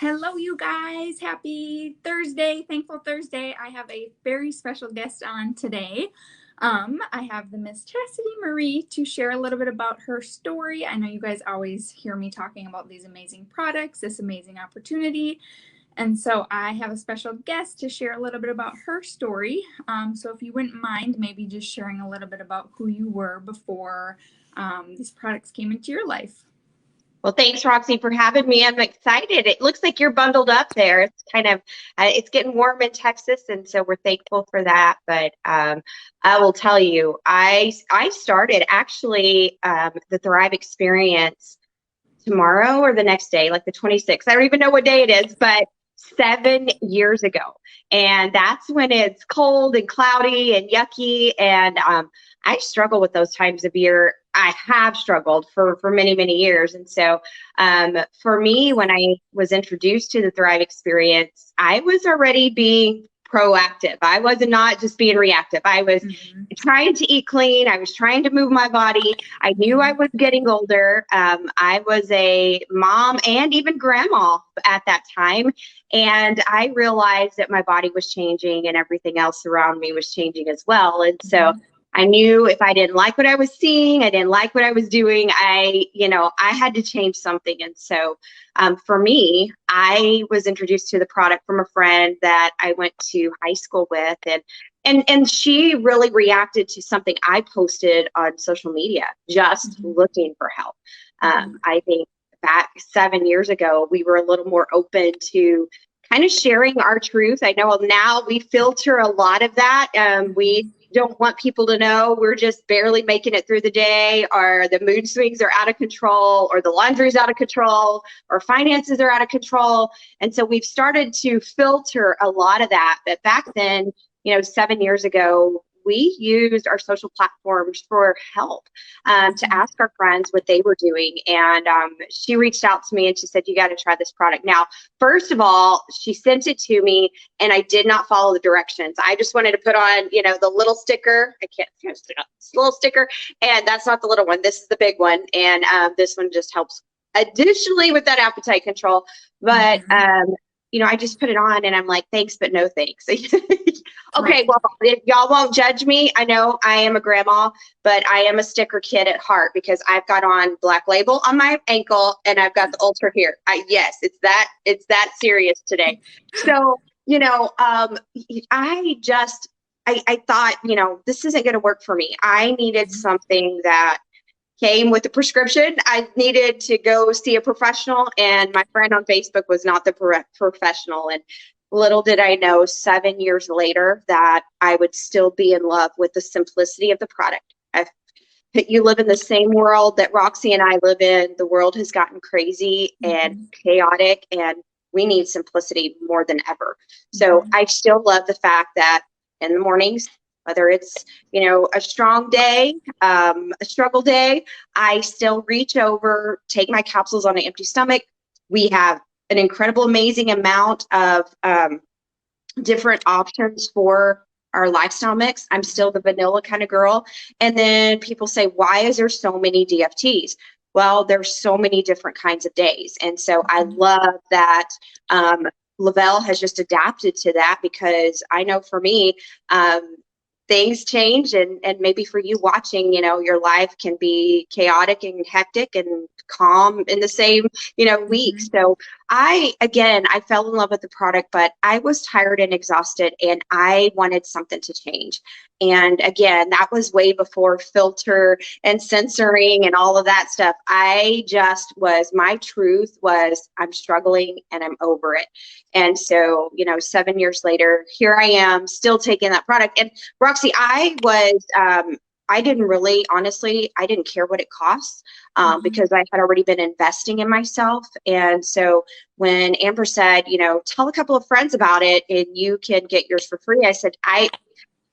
Hello, you guys. Happy Thursday. Thankful Thursday. I have a very special guest on today. I have the Miss Chastity Marie to share a little bit about her story. I know you guys always hear me talking about these amazing products, this amazing opportunity. And so I have a special guest to share a little bit about her story. So if you wouldn't mind maybe just sharing a little bit about who you were before these products came into your life. Well, thanks, Roxy, for having me. I'm excited. It looks like you're bundled up there. It's kind of, it's getting warm in Texas, and so we're thankful for that. But I will tell you, I started actually the Thrive experience tomorrow or the next day, like the 26th. I don't even know what day it is, but 7 years ago. And that's when it's cold and cloudy and yucky. And I struggle with those times of year. I have struggled for many, many years. And so for me, when I was introduced to the Thrive experience, I was already being proactive. I was not just being reactive. I was trying to eat clean. I was trying to move my body. I knew I was getting older. I was a mom and even grandma at that time. And I realized that my body was changing and everything else around me was changing as well. And so I knew if I didn't like what I was seeing, I didn't like what I was doing, I had to change something. And so for me, I was introduced to the product from a friend that I went to high school with, and she really reacted to something I posted on social media, just looking for help. I think back 7 years ago, we were a little more open to kind of sharing our truth. I know now we filter a lot of that. We don't want people to know we're just barely making it through the day, or the mood swings are out of control, or the laundry's out of control, or finances are out of control. And so we've started to filter a lot of that. But back then, 7 years ago, we used our social platforms for help, to ask our friends what they were doing. And she reached out to me and she said, "You got to try this product." Now, first of all, she sent it to me and I did not follow the directions. I just wanted to put on, the little sticker. I can't stick up this little sticker. And that's not the little one. This is the big one. And this one just helps additionally with that appetite control. But I just put it on and I'm like, thanks, but no thanks. Okay, well, y'all won't judge me. I know I am a grandma, but I am a sticker kid at heart because I've got on Black Label on my ankle and I've got the Ultra here. Yes, it's that serious today. So, I thought, this isn't going to work for me. I needed something that came with a prescription. I needed to go see a professional, and my friend on Facebook was not the professional. And little did I know 7 years later that I would still be in love with the simplicity of the product. You live in the same world that Roxy and I live in. The world has gotten crazy and chaotic, and we need simplicity more than ever. So I still love the fact that in the mornings, whether it's, a strong day, a struggle day, I still reach over, take my capsules on an empty stomach. We have an incredible, amazing amount of different options for our lifestyle mix. I'm still the vanilla kind of girl. And then people say, why is there so many DFTs? Well, there's so many different kinds of days. And so I love that Le-Vel has just adapted to that, because I know for me, things change, and maybe for you watching, your life can be chaotic and hectic and calm in the same, week. So I fell in love with the product, but I was tired and exhausted and I wanted something to change. And again, that was way before filter and censoring and all of that stuff. My truth was, I'm struggling and I'm over it. And so, 7 years later, here I am still taking that product. And Roxy, I didn't really, honestly, I didn't care what it costs, because I had already been investing in myself. And so when Amber said, tell a couple of friends about it and you can get yours for free, I said,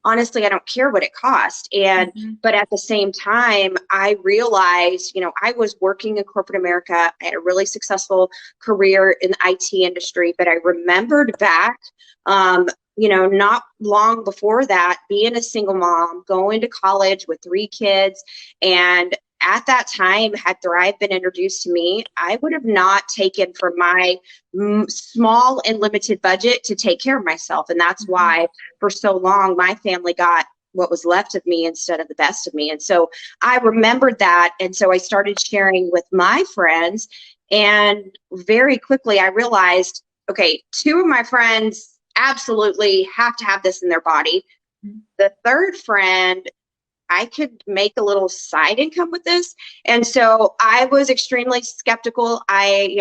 honestly, I don't care what it cost. And, but at the same time, I realized, I was working in corporate America. I had a really successful career in the IT industry, but I remembered back, not long before that, being a single mom, going to college with 3 kids, and at that time, had Thrive been introduced to me, I would have not taken from my small and limited budget to take care of myself. And that's why for so long, my family got what was left of me instead of the best of me. And so I remembered that. And so I started sharing with my friends. And very quickly, I realized, okay, two of my friends absolutely have to have this in their body. The third friend, I could make a little side income with this. And so I was extremely skeptical. I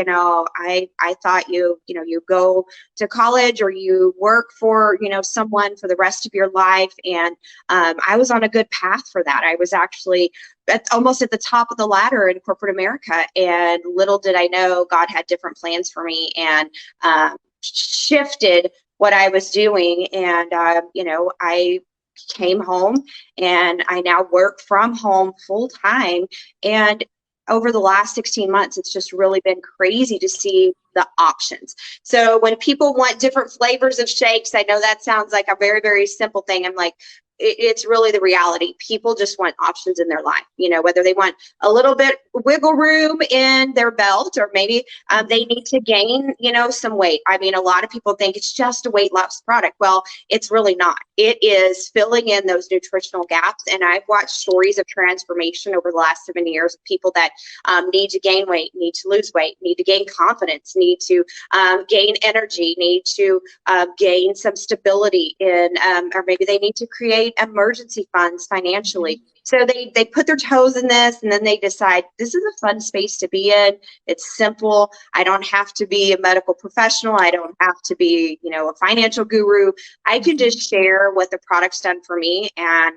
thought you go to college or you work for, someone for the rest of your life. And I was on a good path for that. I was actually almost at the top of the ladder in corporate America. And little did I know God had different plans for me and shifted what I was doing. And, I came home and I now work from home full time. And over the last 16 months, it's just really been crazy to see the options. So when people want different flavors of shakes, I know that sounds like a very, very simple thing. I'm like, it's really the reality. People just want options in their life, whether they want a little bit wiggle room in their belt, or maybe they need to gain, some weight. I mean, a lot of people think it's just a weight loss product. Well, it's really not. It is filling in those nutritional gaps. And I've watched stories of transformation over the last 7 years of people that need to gain weight, need to lose weight, need to gain confidence, need to gain energy, need to gain some stability in, or maybe they need to create emergency funds financially. So they put their toes in this, and then they decide this is a fun space to be in. It's simple. I don't have to be a medical professional. I don't have to be, a financial guru. I can just share what the product's done for me, and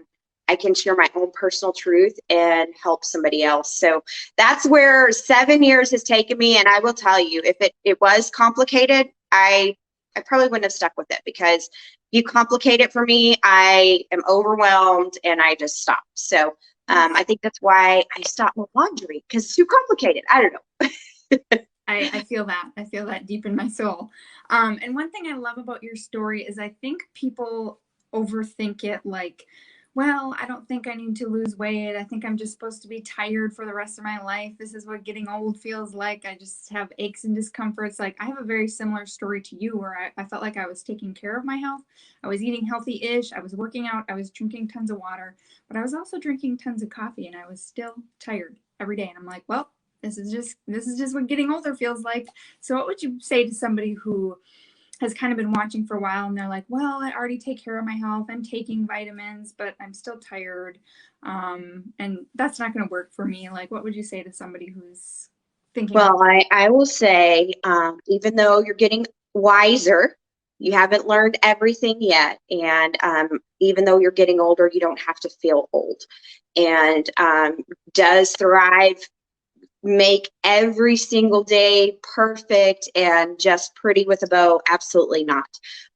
I can share my own personal truth and help somebody else. So that's where 7 years has taken me. And I will tell you, if it was complicated, I probably wouldn't have stuck with it, because you complicate it for me, I am overwhelmed and I just stop. So I think that's why I stopped with laundry, because it's too complicated. I don't know. I feel that. I feel that deep in my soul. And one thing I love about your story is I think people overthink it, like, well, I don't think I need to lose weight. I think I'm just supposed to be tired for the rest of my life. This is what getting old feels like. I just have aches and discomforts. Like, I have a very similar story to you, where I felt like I was taking care of my health. I was eating healthy-ish. I was working out. I was drinking tons of water, but I was also drinking tons of coffee, and I was still tired every day. And I'm like, well, this is just what getting older feels like. So what would you say to somebody who has kind of been watching for a while, and they're like, well, I already take care of my health. I'm taking vitamins, but I'm still tired. And that's not going to work for me. Like, what would you say to somebody who's thinking? Well, I will say, even though you're getting wiser, you haven't learned everything yet. And even though you're getting older, you don't have to feel old. And does Thrive make every single day perfect and just pretty with a bow? Absolutely not.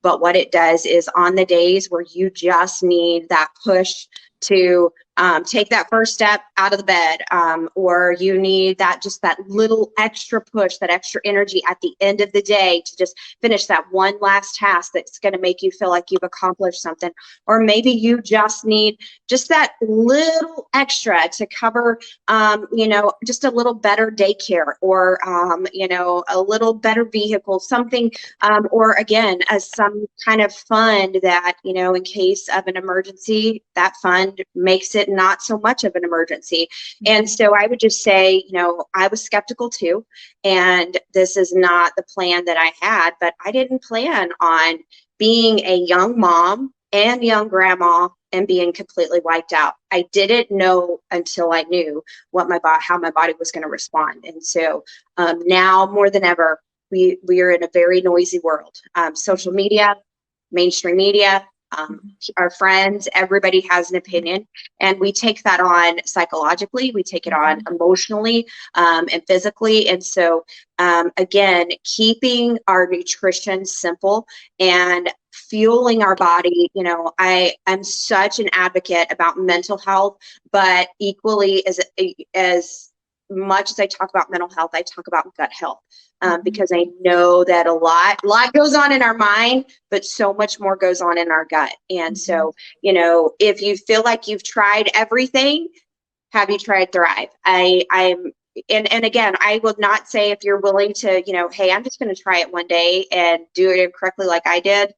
But what it does is, on the days where you just need that push to take that first step out of the bed, or you need that little extra push, that extra energy at the end of the day to just finish that one last task that's going to make you feel like you've accomplished something. Or maybe you just need just that little extra to cover, just a little better daycare, or, a little better vehicle, something, or again, as some kind of fund that, in case of an emergency, that fund makes it not so much of an emergency. And so I would just say, I was skeptical too, and this is not the plan that I had, but I didn't plan on being a young mom and young grandma and being completely wiped out. I didn't know until I knew how my body was going to respond. And so now more than ever, we are in a very noisy world. Social media, mainstream media, our friends, everybody has an opinion, and we take that on psychologically, we take it on emotionally, and physically. And so again, keeping our nutrition simple and fueling our body. I'm such an advocate about mental health, but equally as much as I talk about mental health, I talk about gut health, because I know that a lot goes on in our mind, but so much more goes on in our gut. And so, if you feel like you've tried everything, have you tried Thrive? And again, I will not say if you're willing to, hey, I'm just going to try it one day and do it incorrectly like I did.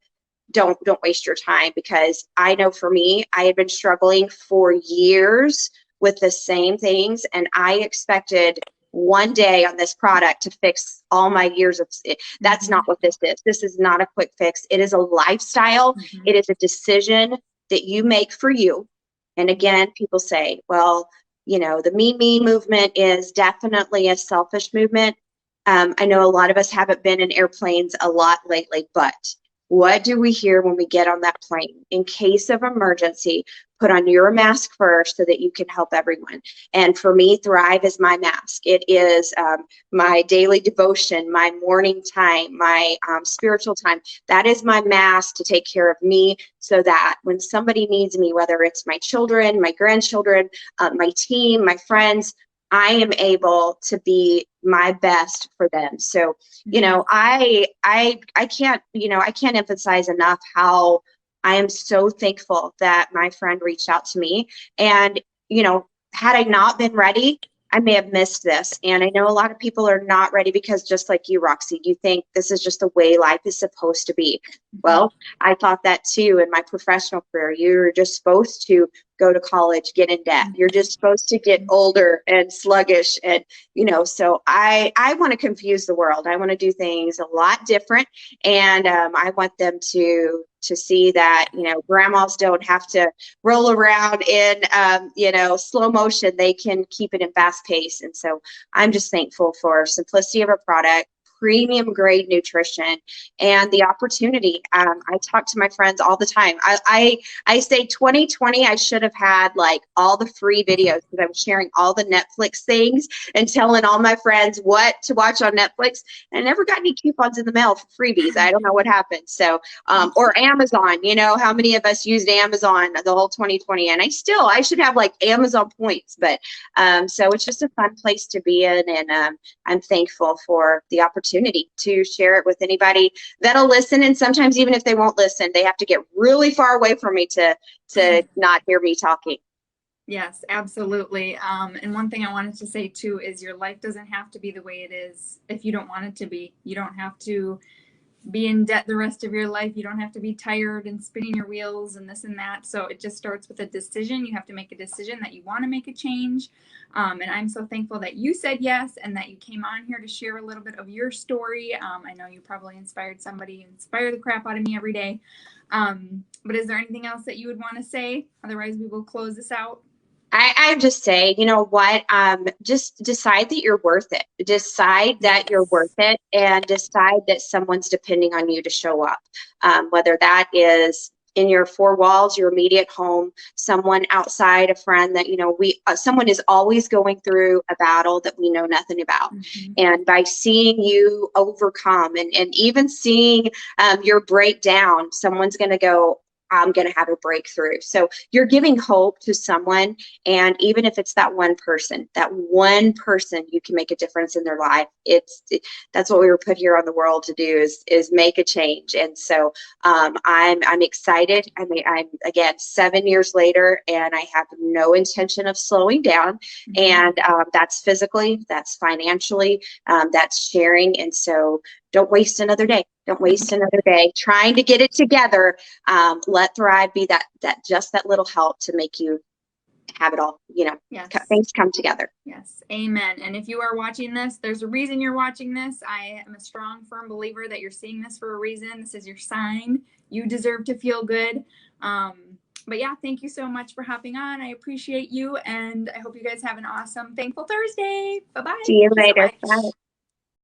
Don't waste your time, because I know for me, I had been struggling for years with the same things, and I expected one day on this product to fix all my years of it. That's not what this is. This is not a quick fix. It is a lifestyle. It is a decision that you make for you. And again, people say, well, the me movement is definitely a selfish movement. I know a lot of us haven't been in airplanes a lot lately, but what do we hear when we get on that plane? In case of emergency, put on your mask first so that you can help everyone. And for me, Thrive is my mask. It is my daily devotion, my morning time, my spiritual time. That is my mask to take care of me, so that when somebody needs me, whether it's my children, my grandchildren, my team, my friends, I am able to be my best for them. So, I can't emphasize enough how I am so thankful that my friend reached out to me. And, had I not been ready, I may have missed this. And I know a lot of people are not ready, because just like you, Roxy, you think this is just the way life is supposed to be. Well, I thought that too in my professional career. You're just supposed to go to college, get in debt. You're just supposed to get older and sluggish. And, so I want to confuse the world. I want to do things a lot different. And I want them to see that, grandmas don't have to roll around in, slow motion. They can keep it in fast pace. And so I'm just thankful for simplicity of a product, premium grade nutrition, and the opportunity. I talk to my friends all the time. I say 2020, I should have had like all the free videos, because I was sharing all the Netflix things and telling all my friends what to watch on Netflix. And I never got any coupons in the mail for freebies. I don't know what happened. So, or Amazon, how many of us used Amazon the whole 2020? And I should have like Amazon points, but so it's just a fun place to be in. And I'm thankful for the opportunity to share it with anybody that'll listen. And sometimes even if they won't listen, they have to get really far away from me to not hear me talking. Yes, absolutely. And one thing I wanted to say too is your life doesn't have to be the way it is if you don't want it to be. You don't have to be in debt the rest of your life. You don't have to be tired and spinning your wheels and this and that. So it just starts with a decision. You have to make a decision that you want to make a change. And I'm so thankful that you said yes, and that you came on here to share a little bit of your story. I know you probably inspired somebody, inspire the crap out of me every day. But is there anything else that you would want to say? Otherwise, we will close this out. I just say, you know what, just decide that you're worth it. Decide that you're worth it, and decide that someone's depending on you to show up. Whether that is in your four walls, your immediate home, someone outside, a friend that, someone is always going through a battle that we know nothing about. And by seeing you overcome and even seeing your breakdown, someone's going to go, I'm going to have a breakthrough. So you're giving hope to someone. And even if it's that one person, you can make a difference in their life. That's what we were put here on the world to do, is make a change. And so I'm excited. I mean, I'm again 7 years later, and I have no intention of slowing down. And that's physically, that's financially, that's sharing. And so don't waste another day. Don't waste another day trying to get it together. Let Thrive be that little help to make you have it all, yes. Things come together. Yes. Amen. And if you are watching this, there's a reason you're watching this. I am a strong, firm believer that you're seeing this for a reason. This is your sign. You deserve to feel good. But yeah, thank you so much for hopping on. I appreciate you. And I hope you guys have an awesome, thankful Thursday. Bye-bye. See you later. Bye.